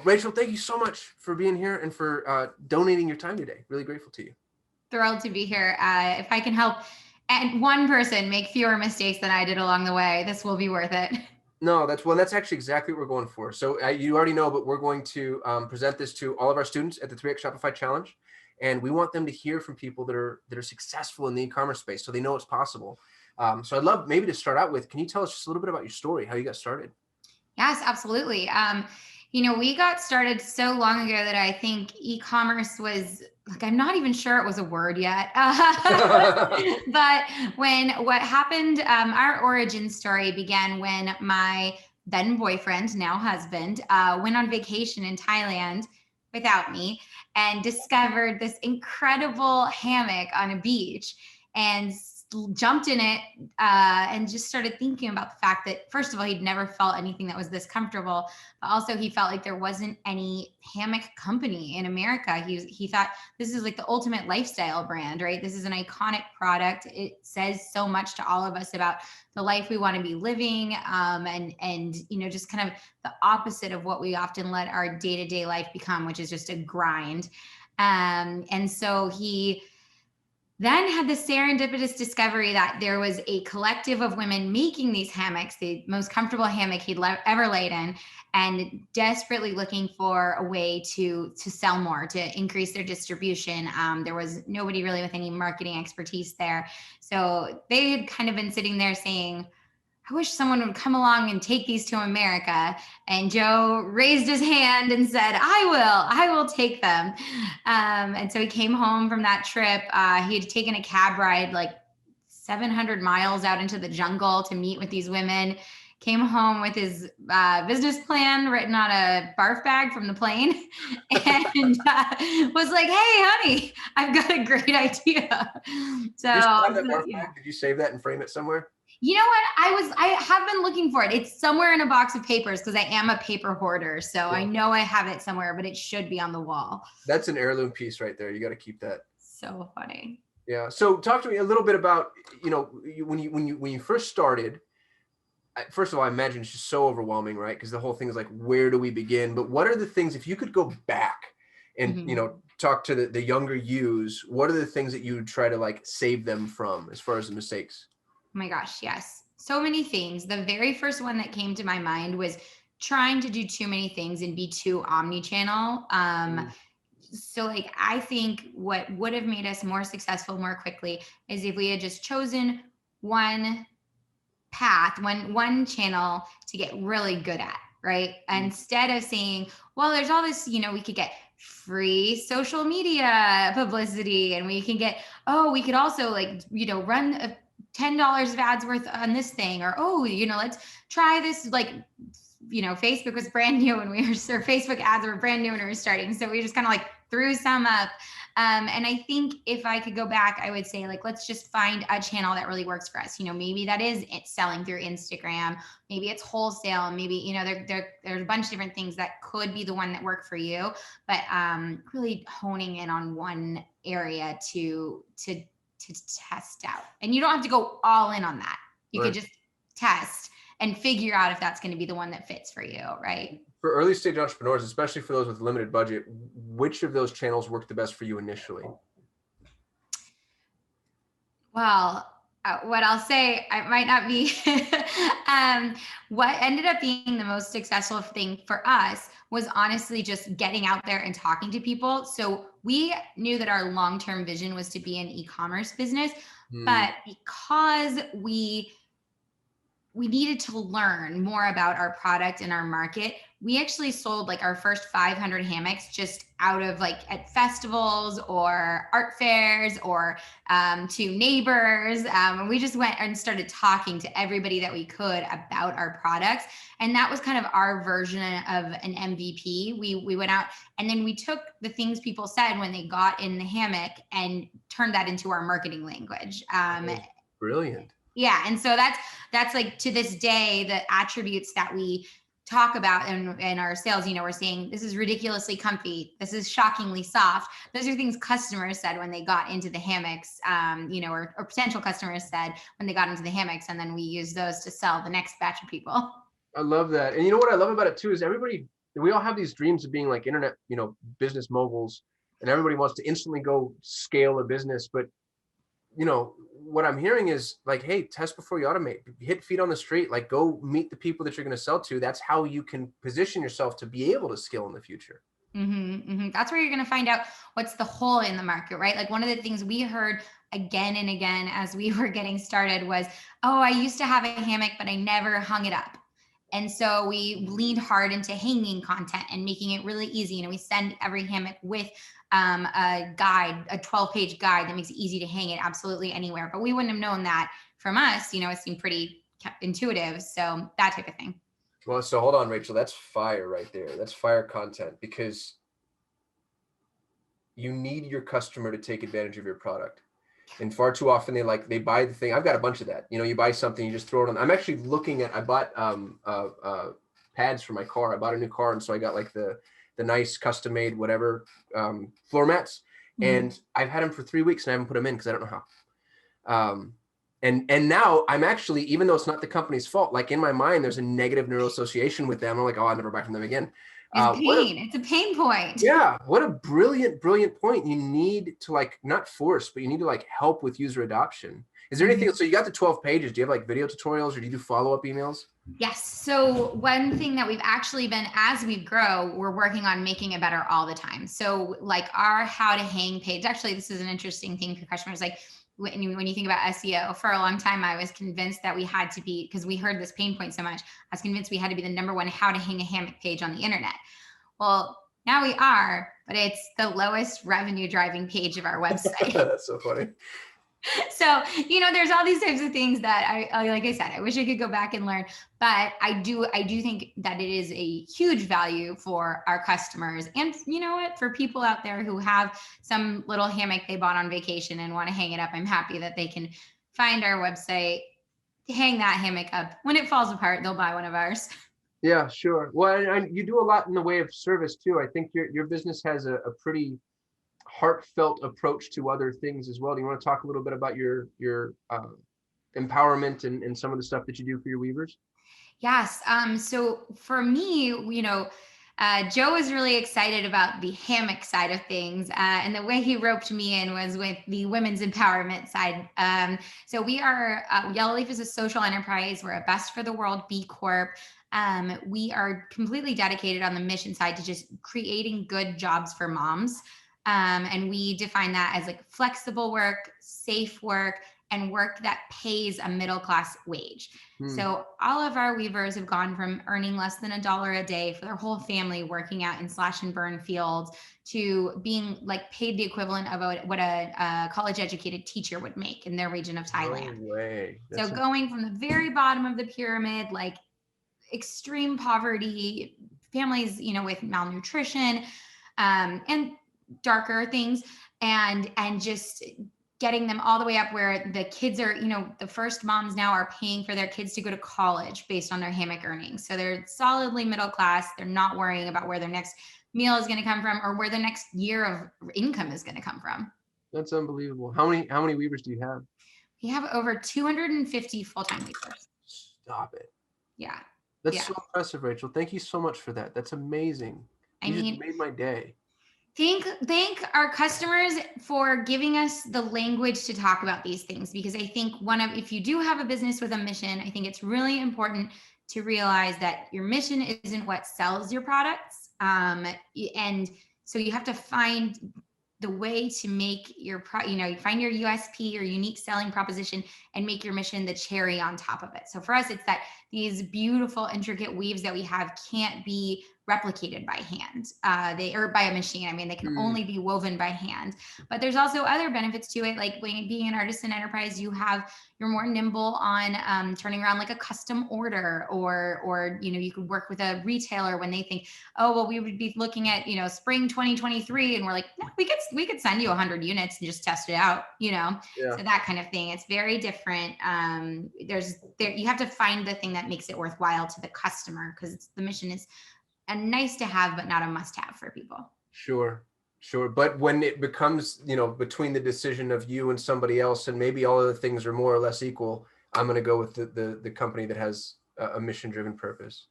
Rachel, thank you so much for being here and for donating your time today. Really grateful to you. Thrilled to be here. If I can help and one person make fewer mistakes than I did along the way, this will be worth it. No, that's actually exactly what we're going for. So you already know, but we're going to present this to all of our students at the 3X Shopify Challenge, and we want them to hear from people that are successful in the e-commerce space, so they know it's possible. So I'd love maybe to start out with, can you tell us just a little bit about your story, how you got started? Yes, absolutely. We got started so long ago that I think e-commerce was like, I'm not even sure it was a word yet. But what happened, our origin story began when my then boyfriend, now husband, went on vacation in Thailand without me and discovered this incredible hammock on a beach and jumped in it and just started thinking about the fact that, first of all, he'd never felt anything that was this comfortable, but also he felt like there wasn't any hammock company in America. He thought this is like the ultimate lifestyle brand, right? This is an iconic product. It says so much to all of us about the life we want to be living, and just kind of the opposite of what we often let our day-to-day life become, which is just a grind. And so he then had the serendipitous discovery that there was a collective of women making these hammocks, the most comfortable hammock he'd ever laid in, and desperately looking for a way to sell more, to increase their distribution. There was nobody really with any marketing expertise there. So they had kind of been sitting there saying, I wish someone would come along and take these to America. And Joe raised his hand and said, I will take them. And so he came home from that trip. He had taken a cab ride like 700 miles out into the jungle to meet with these women, came home with his business plan written on a barf bag from the plane and was like, hey, honey, I've got a great idea. So, Did you save that and frame it somewhere? You know what? I have been looking for it. It's somewhere in a box of papers because I am a paper hoarder. So yeah. I know I have it somewhere, but it should be on the wall. That's an heirloom piece right there. You got to keep that. So funny. Yeah. So talk to me a little bit about, when you first started. First of all, I imagine it's just so overwhelming, right? Because the whole thing is like, where do we begin? But what are the things, if you could go back and, talk to the younger yous, what are the things that you would try to like save them from as far as the mistakes? Oh my gosh, yes. So many things. The very first one that came to my mind was trying to do too many things and be too omni-channel. So like, I think what would have made us more successful more quickly is if we had just chosen one path, one channel to get really good at, right? Instead of saying, well, there's all this, we could get free social media publicity and we can get, we could also run a $10 of ads worth on this thing, or let's try this. Facebook was brand new when Facebook ads were brand new when we were starting, so we just kind of like threw some up. And I think if I could go back, I would say let's just find a channel that really works for us. Maybe that is it selling through Instagram, maybe it's wholesale, maybe there's a bunch of different things that could be the one that work for you, but really honing in on one area to test out. And you don't have to go all in on that. You could just test and figure out if that's going to be the one that fits for you, right? For early stage entrepreneurs, especially for those with limited budget, which of those channels work the best for you initially? Well, what I'll say, I might not be, what ended up being the most successful thing for us was honestly just getting out there and talking to people. So we knew that our long-term vision was to be an e-commerce business, but because we needed to learn more about our product and our market, we actually sold our first 500 hammocks just out of at festivals or art fairs or to neighbors. And we just went and started talking to everybody that we could about our products. And that was kind of our version of an MVP. We went out and then we took the things people said when they got in the hammock and turned that into our marketing language. Brilliant. Yeah. And so that's to this day, the attributes that we talk about in our sales, we're saying this is ridiculously comfy. This is shockingly soft. Those are things customers said when they got into the hammocks, or potential customers said when they got into the hammocks. And then we use those to sell the next batch of people. I love that. And you know what I love about it too, is everybody we all have these dreams of being like internet, business moguls, and everybody wants to instantly go scale a business. But what I'm hearing is like, hey, test before you automate. Hit feet on the street, like go meet the people that you're going to sell to. That's how you can position yourself to be able to scale in the future. That's where you're going to find out what's the hole in the market, right? Like one of the things we heard again and again as we were getting started was, oh, I used to have a hammock, but I never hung it up. And so we leaned hard into hanging content and making it really easy. We send every hammock with a guide, a 12-page guide that makes it easy to hang it absolutely anywhere. But we wouldn't have known that from us. It seemed pretty intuitive. So that type of thing. Well, so hold on, Rachel. That's fire right there. That's fire content, because you need your customer to take advantage of your product. And far too often they buy the thing. I've got a bunch of that. You buy something, you just throw it on. I'm actually looking at, I bought pads for my car. I bought a new car. And so I got like the nice custom made, whatever, floor mats. And I've had them for 3 weeks and I haven't put them in because I don't know how. And now I'm actually, even though it's not the company's fault, like in my mind, there's a negative neural association with them. I'm like, oh, I'll never buy from them again. It's pain. It's a pain point. Yeah. What a brilliant point. You need to like, not force, but you need to like help with user adoption. Is there anything, so you got the 12 pages. Do you have like video tutorials or do you do follow-up emails? Yes. So one thing that we've actually been, as we grow, we're working on making it better all the time. So like our how to hang page, actually, this is an interesting thing for customers. Like when you think about SEO, for a long time, I was convinced that we had to be, because we heard this pain point so much, I was convinced we had to be the #1 how to hang a hammock page on the internet. Well, now we are, but it's the lowest revenue driving page of our website. That's so funny. So, there's all these types of things that I, like I said, I wish I could go back and learn, but I do think that it is a huge value for our customers. And you know what, for people out there who have some little hammock they bought on vacation and want to hang it up, I'm happy that they can find our website, hang that hammock up. When it falls apart, they'll buy one of ours. Yeah, sure. Well, and you do a lot in the way of service too. I think your business has a pretty heartfelt approach to other things as well. Do you want to talk a little bit about your empowerment and some of the stuff that you do for your weavers? Yes. So for me, Joe was really excited about the hammock side of things. And the way he roped me in was with the women's empowerment side. So we are, Yellow Leaf is a social enterprise. We're a Best for the World B Corp. We are completely dedicated on the mission side to just creating good jobs for moms. And we define that as like flexible work, safe work, and work that pays a middle-class wage. So all of our weavers have gone from earning less than $1 a day for their whole family working out in slash and burn fields to being like paid the equivalent of what a college-educated teacher would make in their region of Thailand. No way. So going from the very bottom of the pyramid, like extreme poverty, families, with malnutrition, and darker things, and just getting them all the way up where the kids are, the first moms now are paying for their kids to go to college based on their hammock earnings. So they're solidly middle class. They're not worrying about where their next meal is going to come from or where the next year of income is going to come from. That's unbelievable. How many weavers do you have? We have over 250 full-time weavers. Stop it. Yeah. That's so impressive, Rachel. Thank you so much for that. That's amazing. You just made my day. Thank our customers for giving us the language to talk about these things, because I think if you do have a business with a mission, I think it's really important to realize that your mission isn't what sells your products. And so you have to find the way to make your find your USP or unique selling proposition and make your mission the cherry on top of it. So for us, it's that these beautiful, intricate weaves that we have can't be replicated by hand, or by a machine. I mean, they can only be woven by hand. But there's also other benefits to it, like being an artisan enterprise, you're more nimble on turning around like a custom order, or you could work with a retailer when they think, oh, well, we would be looking at spring 2023, and we're like, no, we could send you 100 units and just test it out, Yeah. So that kind of thing. It's very different. You have to find the thing that makes it worthwhile to the customer, because the mission is a nice to have, but not a must have for people. Sure. But when it becomes, between the decision of you and somebody else, and maybe all of the things are more or less equal, I'm going to go with the company that has a mission driven purpose.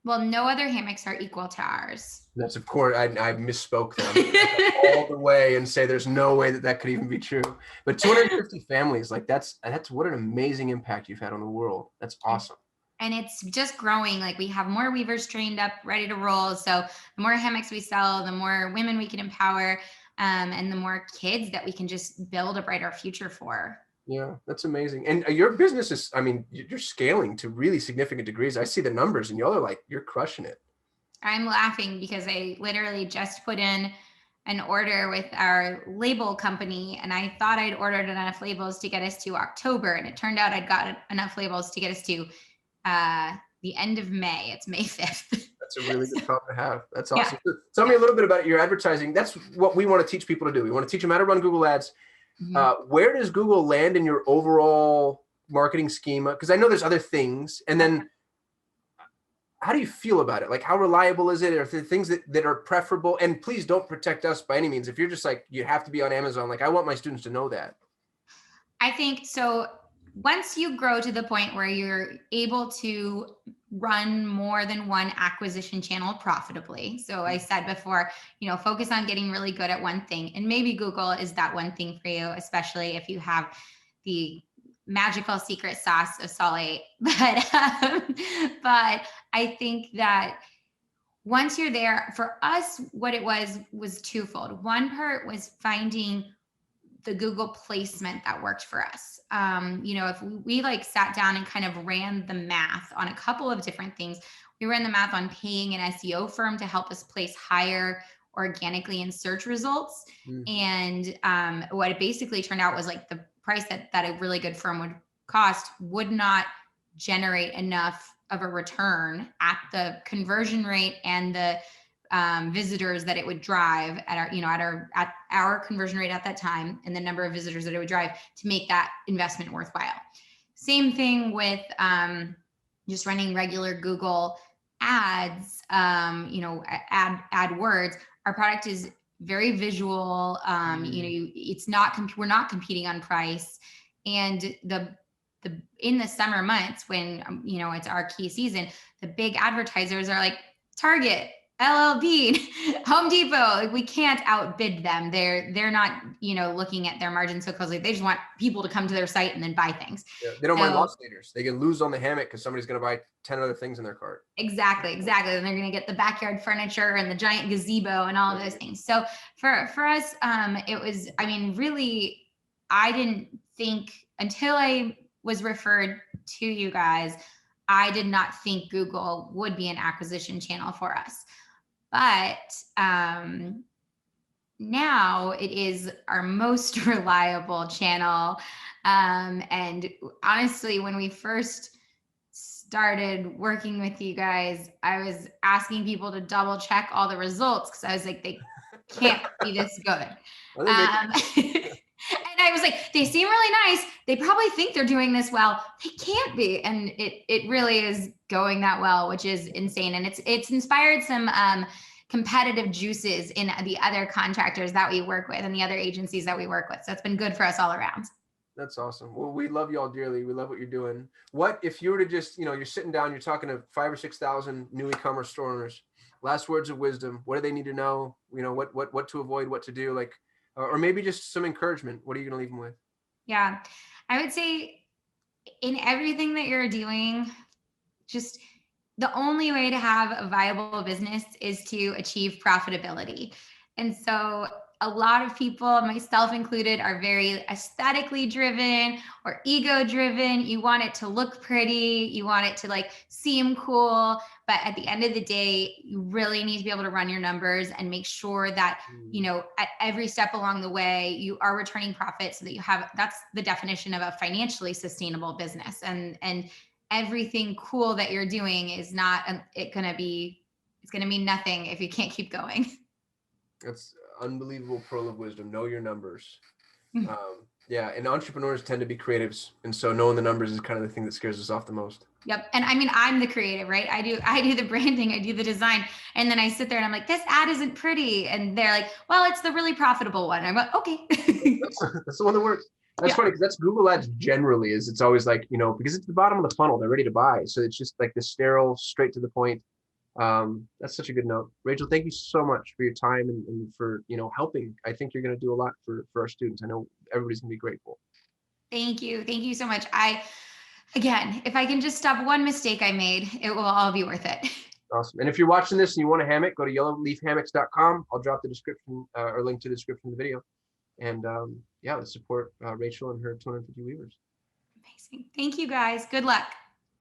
Well, no other hammocks are equal to ours. That's, of course, I misspoke them all the way and say there's no way that that could even be true. But 250 families, like that's what an amazing impact you've had on the world. That's awesome. And it's just growing. Like we have more weavers trained up, ready to roll. So the more hammocks we sell, the more women we can empower, and the more kids that we can just build a brighter future for. Yeah, that's amazing. And your business is, I mean, you're scaling to really significant degrees. I see the numbers and y'all are like, you're crushing it. I'm laughing because I literally just put in an order with our label company, and I thought I'd ordered enough labels to get us to October, and it turned out I'd got enough labels to get us to the end of May. It's May 5th. That's a really good problem to have. That's awesome. Yeah. Tell me a little bit about your advertising. That's what we want to teach people to do. We want to teach them how to run Google Ads. Mm-hmm. Where does Google land in your overall marketing schema? Because I know there's other things. And then how do you feel about it? Like, how reliable is it? Or if there are things that are preferable? And please don't protect us by any means. If you're just like, you have to be on Amazon, like I want my students to know that. I think so. Once you grow to the point where you're able to run more than one acquisition channel profitably. So I said before, focus on getting really good at one thing. And maybe Google is that one thing for you, especially if you have the magical secret sauce of Solid. But I think that once you're there, for us, what it was twofold. One part was finding the Google placement that worked for us. If we like sat down and kind of ran the math on a couple of different things, we ran the math on paying an SEO firm to help us place higher organically in search results. And what it basically turned out was like the price that a really good firm would cost would not generate enough of a return at the conversion rate and the visitors that it would drive at our conversion rate at that time, and the number of visitors that it would drive to make that investment worthwhile. Same thing with just running regular Google ads, AdWords. Our product is very visual. We're not competing on price, and in the summer months when it's our key season, the big advertisers are like Target, LLB, Home Depot. We can't outbid them. They're not, looking at their margins so closely. They just want people to come to their site and then buy things. Yeah, they don't mind loss leaders. They can lose on the hammock because somebody's going to buy 10 other things in their cart. Exactly. And they're going to get the backyard furniture and the giant gazebo and all of those things. So for us, it was, really, I didn't think until I was referred to you guys, I did not think Google would be an acquisition channel for us. But now it is our most reliable channel. And honestly, when we first started working with you guys, I was asking people to double check all the results because I was like, they can't be this good. And I was like, they seem really nice. They probably think they're doing this well. They can't be. And it really is going that well, which is insane. And it's inspired some competitive juices in the other contractors that we work with and the other agencies that we work with. So it's been good for us all around. That's awesome. Well, we love y'all dearly. We love what you're doing. What if you were to just, you're sitting down, you're talking to 5,000 or 6,000 new e-commerce store owners, last words of wisdom, what do they need to know? What to avoid, what to do, or maybe just some encouragement. What are you going to leave them with? Yeah, I would say in everything that you're doing, just the only way to have a viable business is to achieve profitability. And so a lot of people, myself included, are very aesthetically driven or ego driven. You want it to look pretty. You want it to seem cool. But at the end of the day, you really need to be able to run your numbers and make sure that, at every step along the way, you are returning profit so that that's the definition of a financially sustainable business. And everything cool that you're doing is not, it's going to mean nothing if you can't keep going. That's unbelievable pearl of wisdom. Know your numbers. And entrepreneurs tend to be creatives, and so knowing the numbers is kind of the thing that scares us off the most. Yep. And I'm the creative, right? I do the branding, I do the design, and then I sit there and I'm like, this ad isn't pretty, and they're like, well, it's the really profitable one. I'm like, okay. that's the one that works. That's funny because that's Google Ads generally it's always because it's the bottom of the funnel, they're ready to buy, so it's just like the sterile, straight to the point. That's such a good note. Rachel, thank you so much for your time and for, helping. I think you're going to do a lot for our students. I know everybody's going to be grateful. Thank you. Thank you so much. Again, if I can just stop one mistake I made, it will all be worth it. Awesome. And if you're watching this and you want a hammock, go to yellowleafhammocks.com. I'll drop the description or link to the description of the video. And yeah, let's support Rachel and her 250 weavers. Amazing. Thank you guys. Good luck.